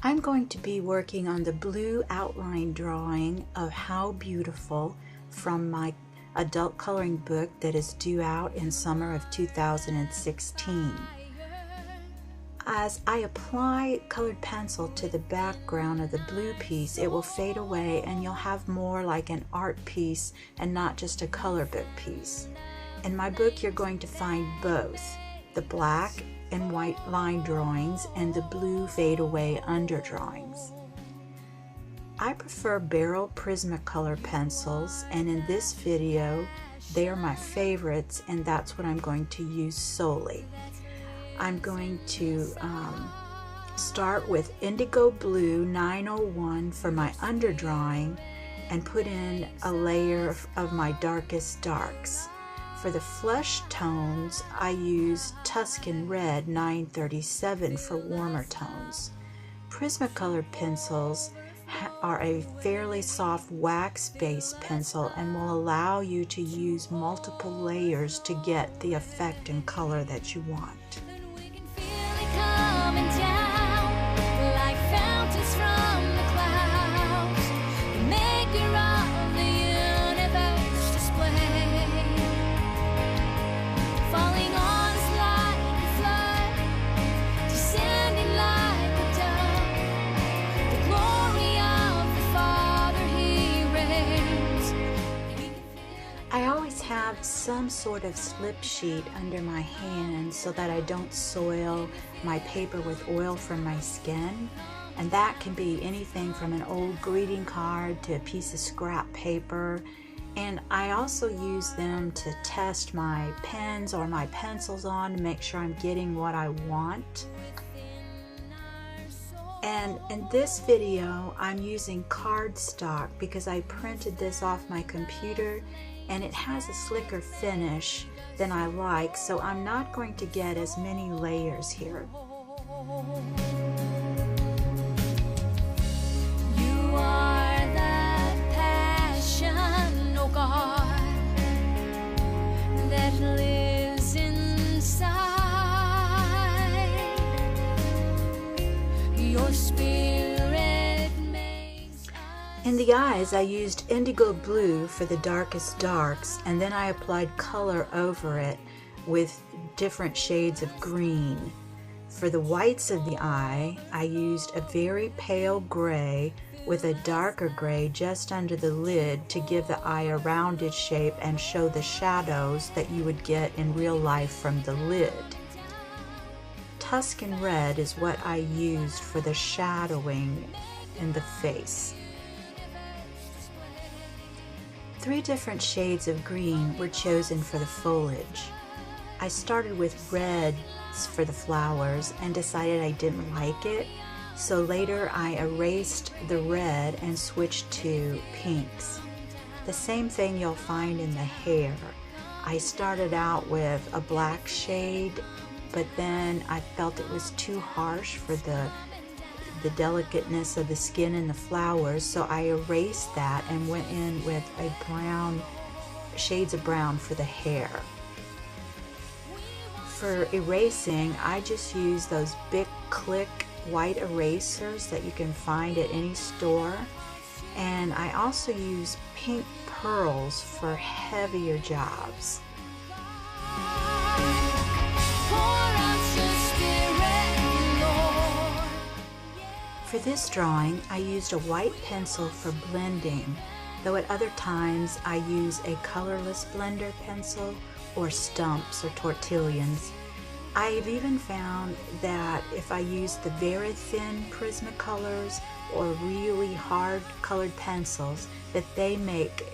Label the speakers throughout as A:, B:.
A: I'm going to be working on the blue outline drawing of How Beautiful from my adult coloring book that is due out in summer of 2016. As I apply colored pencil to the background of the blue piece, it will fade away and you'll have more like an art piece and not just a color book piece. In my book, you're going to find both the black and white line drawings and the blue fade away under drawings. I prefer barrel Prismacolor pencils, and in this video they are my favorites, and that's what I'm going to use solely. I'm going to start with Indigo Blue 901 for my underdrawing and put in a layer of my darkest darks. For the flesh tones, I use Tuscan Red 937 for warmer tones. Prismacolor pencils are a fairly soft wax-based pencil and will allow you to use multiple layers to get the effect and color that you want. I always have some sort of slip sheet under my hand so that I don't soil my paper with oil from my skin, and that can be anything from an old greeting card to a piece of scrap paper. And I also use them to test my pens or my pencils on to make sure I'm getting what I want. And in this video I'm using cardstock because I printed this off my computer and it has a slicker finish than I like, so I'm not going to get as many layers here.
B: You are that passion, oh God, that lives inside. Your spirit makes us.
A: In the eyes, I used Indigo Blue for the darkest darks, and then I applied color over it with different shades of green. For the whites of the eye, I used a very pale gray with a darker gray just under the lid to give the eye a rounded shape and show the shadows that you would get in real life from the lid. Tuscan Red is what I used for the shadowing in the face. 3 different shades of green were chosen for the foliage. I started with reds for the flowers and decided I didn't like it, so later I erased the red and switched to pinks. The same thing you'll find in the hair. I started out with a black shade, but then I felt it was too harsh for the delicateness of the skin and the flowers, so I erased that and went in with a brown, shades of brown for the hair. For erasing, I just use those Bic Click white erasers that you can find at any store, and I also use pink pearls for heavier jobs. For this drawing, I used a white pencil for blending, though at other times I use a colorless blender pencil or stumps or tortillons. I've even found that if I use the very thin Prismacolors or really hard colored pencils, that they make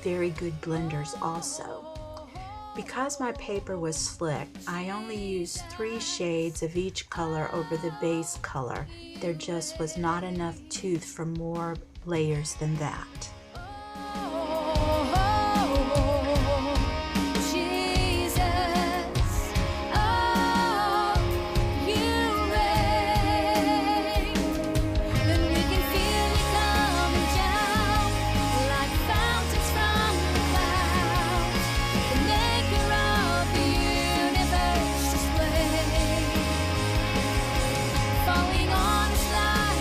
A: very good blenders also. Because my paper was slick, I only used 3 shades of each color over the base color. There just was not enough tooth for more layers than that.
B: Falling on a slide.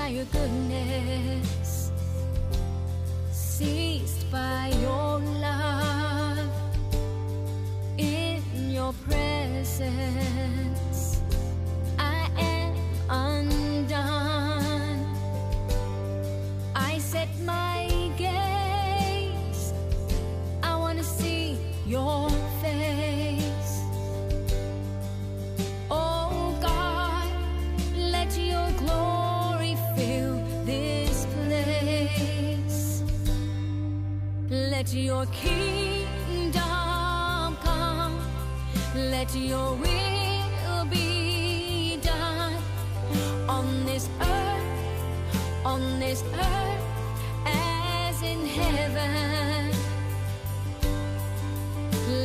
B: by your goodness, seized by your love. In your presence, I am undone. I set my gaze, I want to see your face. Oh God, let your glory fill this place. Let your kingdom come, let your will be done on this earth as in heaven.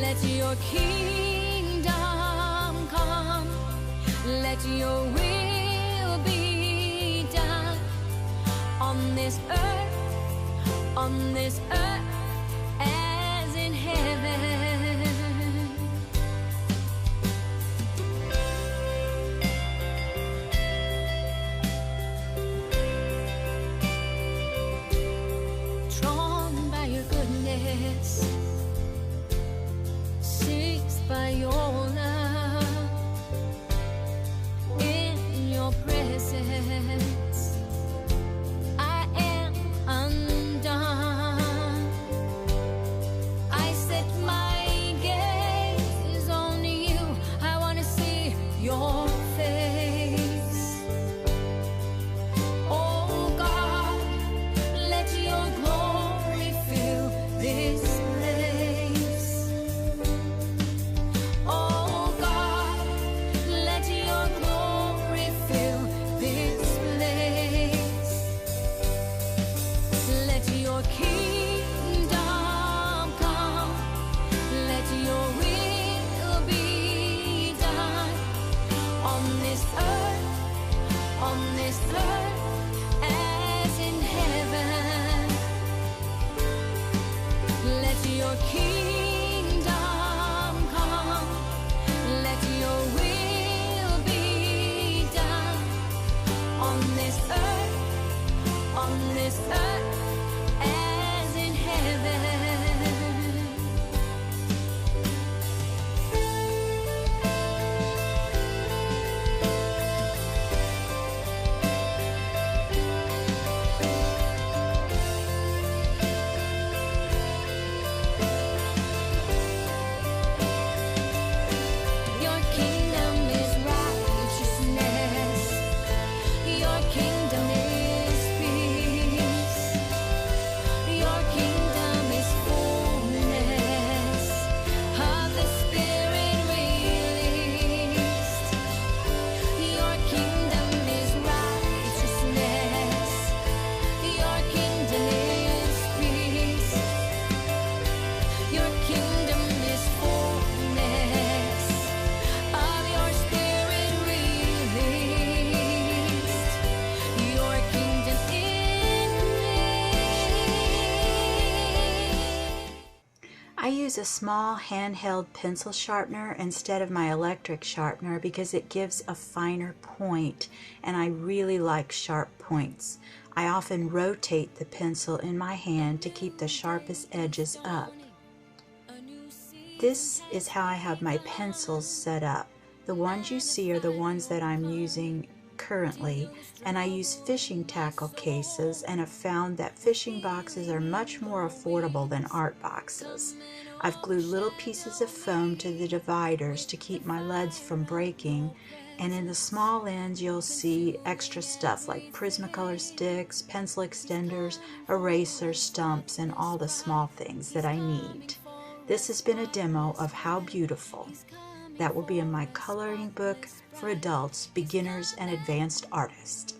B: Let your kingdom come, let your will be done on this earth as in heaven. Drawn by your goodness, seized by your love. In your presence, I am undone. I set my gaze on you, I want to see your face. Oh God, let your glory fill this place. Oh God, let your glory fill this place. Let your kingdom come, let your will be done on this earth as in heaven. Let your kingdom come, let your will be done on this earth as in heaven. Your kingdom is righteousness, your kingdom is peace, your kingdom is fullness of the Spirit released. Your kingdom is righteousness, your kingdom is peace, your kingdom is fullness of your Spirit released. Your kingdom in me.
A: I use a small handheld pencil sharpener instead of my electric sharpener because it gives a finer point, and I really like sharp points. I often rotate the pencil in my hand to keep the sharpest edges up. This is how I have my pencils set up. The ones you see are the ones that I'm using currently, and I use fishing tackle cases and have found that fishing boxes are much more affordable than art boxes. I've glued little pieces of foam to the dividers to keep my leads from breaking, and in the small ends you'll see extra stuff like Prismacolor sticks, pencil extenders, erasers, stumps, and all the small things that I need. This has been a demo of How Beautiful. That will be in my coloring book for adults, beginners, and advanced artists.